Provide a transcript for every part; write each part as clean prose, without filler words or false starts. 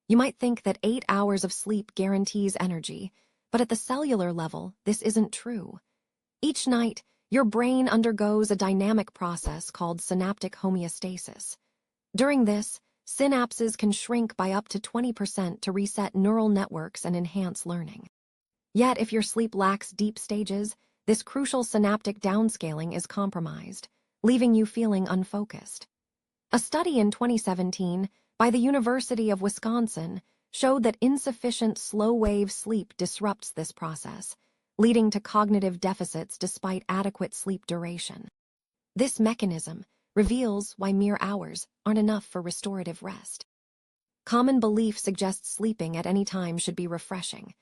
You might think that 8 hours of sleep guarantees energy, but at the cellular level, this isn't true. Each night, your brain undergoes a dynamic process called synaptic homeostasis. During this, synapses can shrink by up to 20% to reset neural networks and enhance learning. Yet, if your sleep lacks deep stages, this crucial synaptic downscaling is compromised, leaving you feeling unfocused. A study in 2017 by the University of Wisconsin showed that insufficient slow-wave sleep disrupts this process, leading to cognitive deficits despite adequate sleep duration. This mechanism reveals why mere hours aren't enough for restorative rest. Common belief suggests sleeping at any time should be refreshing,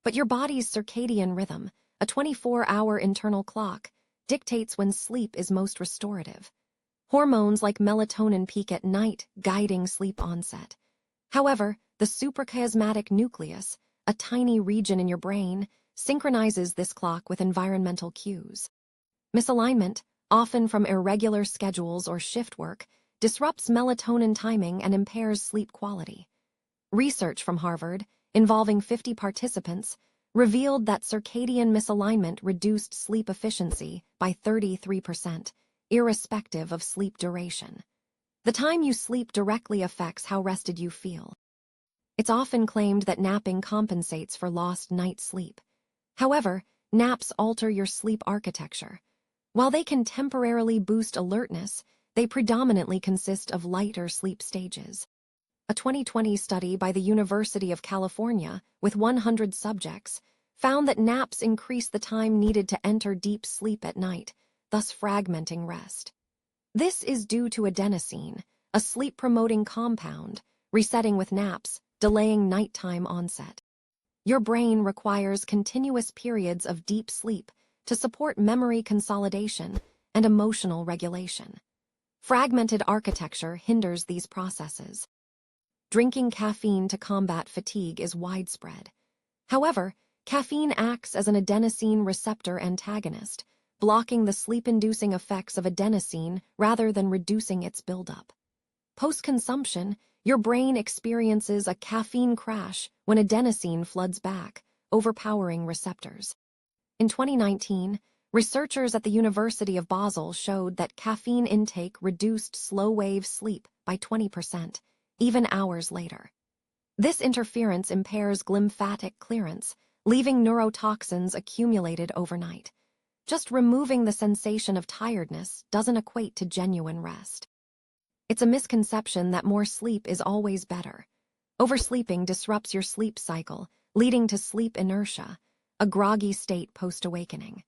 but your body's circadian rhythm, a 24-hour internal clock, dictates when sleep is most restorative. Hormones like melatonin peak at night, guiding sleep onset. However, the suprachiasmatic nucleus, a tiny region in your brain, synchronizes this clock with environmental cues. Misalignment, often from irregular schedules or shift work, disrupts melatonin timing and impairs sleep quality. Research from Harvard, involving 50 participants, revealed that circadian misalignment reduced sleep efficiency by 33%, irrespective of sleep duration. The time you sleep directly affects how rested you feel. It's often claimed that napping compensates for lost night sleep. However, naps alter your sleep architecture. While they can temporarily boost alertness, they predominantly consist of lighter sleep stages. A 2020 study by the University of California with 100 subjects found that naps increase the time needed to enter deep sleep at night, thus fragmenting rest. This is due to adenosine, a sleep-promoting compound, resetting with naps, delaying nighttime onset. Your brain requires continuous periods of deep sleep to support memory consolidation and emotional regulation. Fragmented architecture hinders these processes. Drinking caffeine to combat fatigue is widespread. However, caffeine acts as an adenosine receptor antagonist, blocking the sleep-inducing effects of adenosine rather than reducing its buildup. Post-consumption, your brain experiences a caffeine crash when adenosine floods back, overpowering receptors. In 2019, researchers at the University of Basel showed that caffeine intake reduced slow-wave sleep by 20%, even hours later. This interference impairs glymphatic clearance, leaving neurotoxins accumulated overnight. Just removing the sensation of tiredness doesn't equate to genuine rest. It's a misconception that more sleep is always better. Oversleeping disrupts your sleep cycle, leading to sleep inertia, a groggy state post-awakening.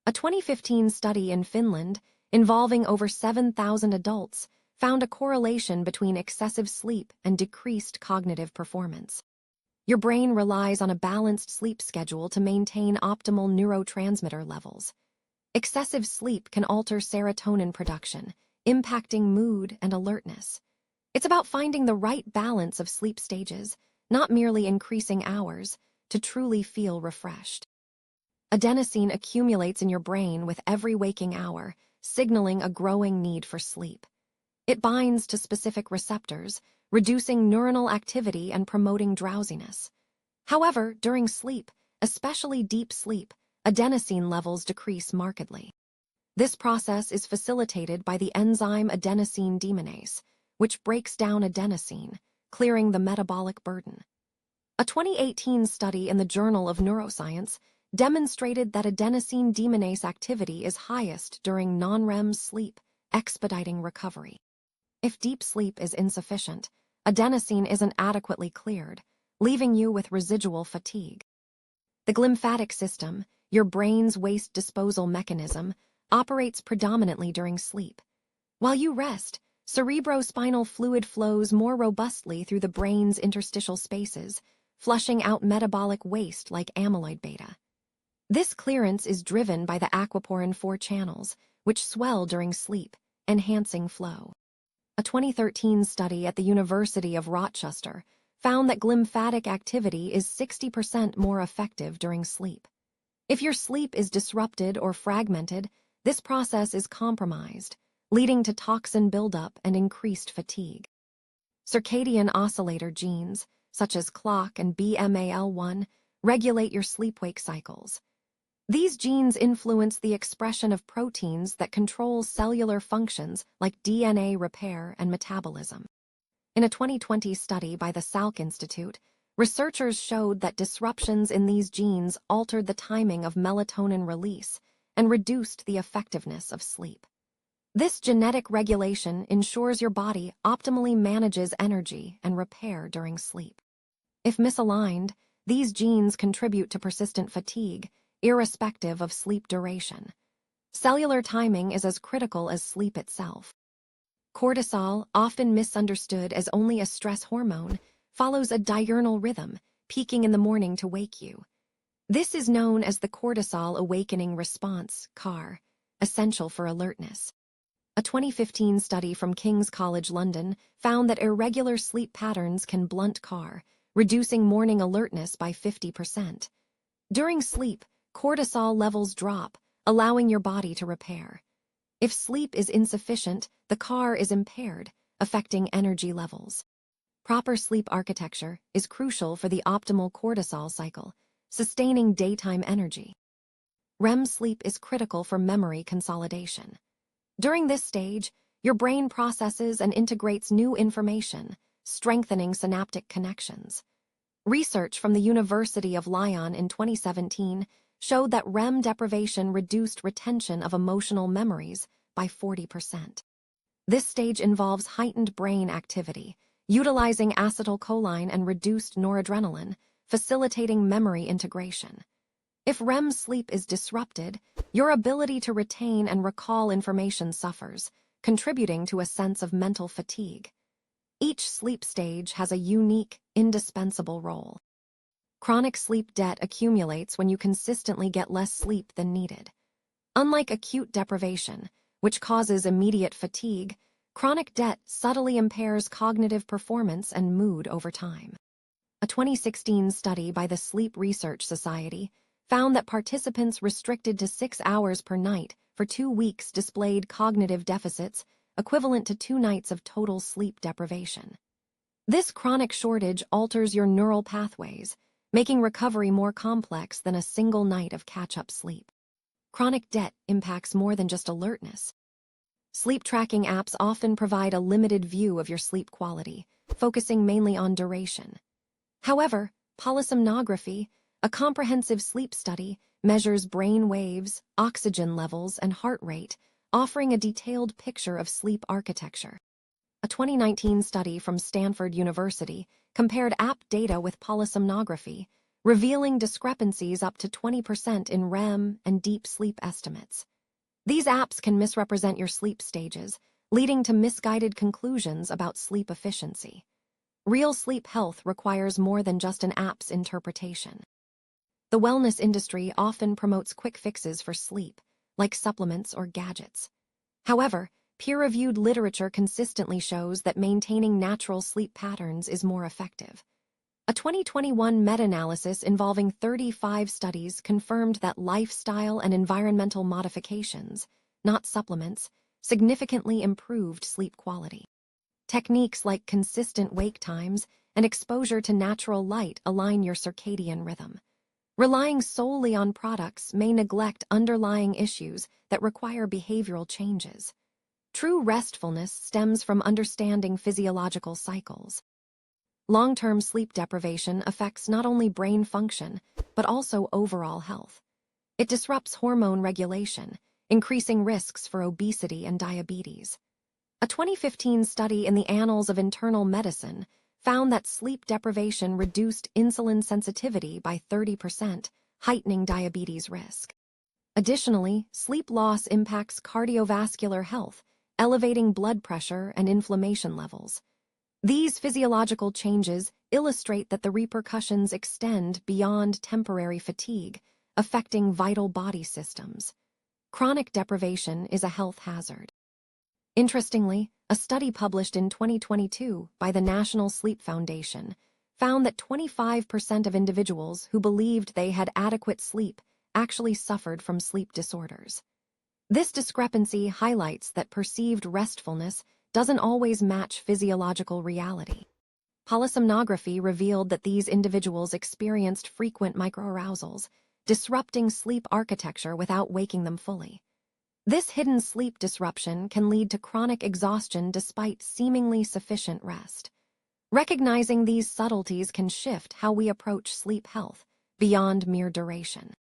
A 2015 study in Finland, involving over 7,000 adults, found a correlation between excessive sleep and decreased cognitive performance. Your brain relies on a balanced sleep schedule to maintain optimal neurotransmitter levels. Excessive sleep can alter serotonin production, impacting mood and alertness. It's about finding the right balance of sleep stages, not merely increasing hours, to truly feel refreshed. Adenosine accumulates in your brain with every waking hour, signaling a growing need for sleep. It binds to specific receptors, reducing neuronal activity and promoting drowsiness. However, during sleep, especially deep sleep, adenosine levels decrease markedly. This process is facilitated by the enzyme adenosine deaminase, which breaks down adenosine, clearing the metabolic burden. A 2018 study in the Journal of Neuroscience demonstrated that adenosine deaminase activity is highest during non-REM sleep, expediting recovery. If deep sleep is insufficient, adenosine isn't adequately cleared, leaving you with residual fatigue. The glymphatic system, your brain's waste disposal mechanism, operates predominantly during sleep. While you rest, cerebrospinal fluid flows more robustly through the brain's interstitial spaces, flushing out metabolic waste like amyloid beta. This clearance is driven by the aquaporin 4 channels, which swell during sleep, enhancing flow. A 2013 study at the University of Rochester found that glymphatic activity is 60% more effective during sleep. If your sleep is disrupted or fragmented, this process is compromised, leading to toxin buildup and increased fatigue. Circadian oscillator genes, such as clock and BMAL1, regulate your sleep-wake cycles. These genes influence the expression of proteins that control cellular functions like DNA repair and metabolism. In a 2020 study by the Salk Institute, researchers showed that disruptions in these genes altered the timing of melatonin release and reduced the effectiveness of sleep. This genetic regulation ensures your body optimally manages energy and repair during sleep. If misaligned, these genes contribute to persistent fatigue, irrespective of sleep duration. Cellular timing is as critical as sleep itself. Cortisol, often misunderstood as only a stress hormone, follows a diurnal rhythm, peaking in the morning to wake you. This is known as the cortisol awakening response, CAR, essential for alertness. A 2015 study from King's College London found that irregular sleep patterns can blunt CAR, reducing morning alertness by 50%. During sleep, cortisol levels drop, allowing your body to repair. If sleep is insufficient, the CAR is impaired, affecting energy levels. Proper sleep architecture is crucial for the optimal cortisol cycle, sustaining daytime energy. REM sleep is critical for memory consolidation. During this stage, your brain processes and integrates new information, strengthening synaptic connections. Research from the University of Lyon in 2017 showed that REM deprivation reduced retention of emotional memories by 40%. This stage involves heightened brain activity, utilizing acetylcholine and reduced noradrenaline, facilitating memory integration. If REM sleep is disrupted, your ability to retain and recall information suffers, contributing to a sense of mental fatigue. Each sleep stage has a unique, indispensable role. Chronic sleep debt accumulates when you consistently get less sleep than needed. Unlike acute deprivation, which causes immediate fatigue, chronic debt subtly impairs cognitive performance and mood over time. A 2016 study by the Sleep Research Society found that participants restricted to 6 hours per night for 2 weeks displayed cognitive deficits equivalent to 2 nights of total sleep deprivation. This chronic shortage alters your neural pathways, making recovery more complex than a single night of catch-up sleep. Chronic debt impacts more than just alertness. Sleep tracking apps often provide a limited view of your sleep quality, focusing mainly on duration. However, polysomnography, a comprehensive sleep study, measures brain waves, oxygen levels, and heart rate, offering a detailed picture of sleep architecture. A 2019 study from Stanford University compared app data with polysomnography, revealing discrepancies up to 20% in REM and deep sleep estimates. These apps can misrepresent your sleep stages, leading to misguided conclusions about sleep efficiency. Real sleep health requires more than just an app's interpretation. The wellness industry often promotes quick fixes for sleep, like supplements or gadgets. However, peer-reviewed literature consistently shows that maintaining natural sleep patterns is more effective. A 2021 meta-analysis involving 35 studies confirmed that lifestyle and environmental modifications, not supplements, significantly improved sleep quality. Techniques like consistent wake times and exposure to natural light align your circadian rhythm. Relying solely on products may neglect underlying issues that require behavioral changes. True restfulness stems from understanding physiological cycles. Long-term sleep deprivation affects not only brain function, but also overall health. It disrupts hormone regulation, increasing risks for obesity and diabetes. A 2015 study in the Annals of Internal Medicine found that sleep deprivation reduced insulin sensitivity by 30%, heightening diabetes risk. Additionally, sleep loss impacts cardiovascular health, elevating blood pressure and inflammation levels. These physiological changes illustrate that the repercussions extend beyond temporary fatigue, affecting vital body systems. Chronic deprivation is a health hazard. Interestingly, a study published in 2022 by the National Sleep Foundation found that 25% of individuals who believed they had adequate sleep actually suffered from sleep disorders. This discrepancy highlights that perceived restfulness doesn't always match physiological reality. Polysomnography revealed that these individuals experienced frequent microarousals, disrupting sleep architecture without waking them fully. This hidden sleep disruption can lead to chronic exhaustion despite seemingly sufficient rest. Recognizing these subtleties can shift how we approach sleep health beyond mere duration.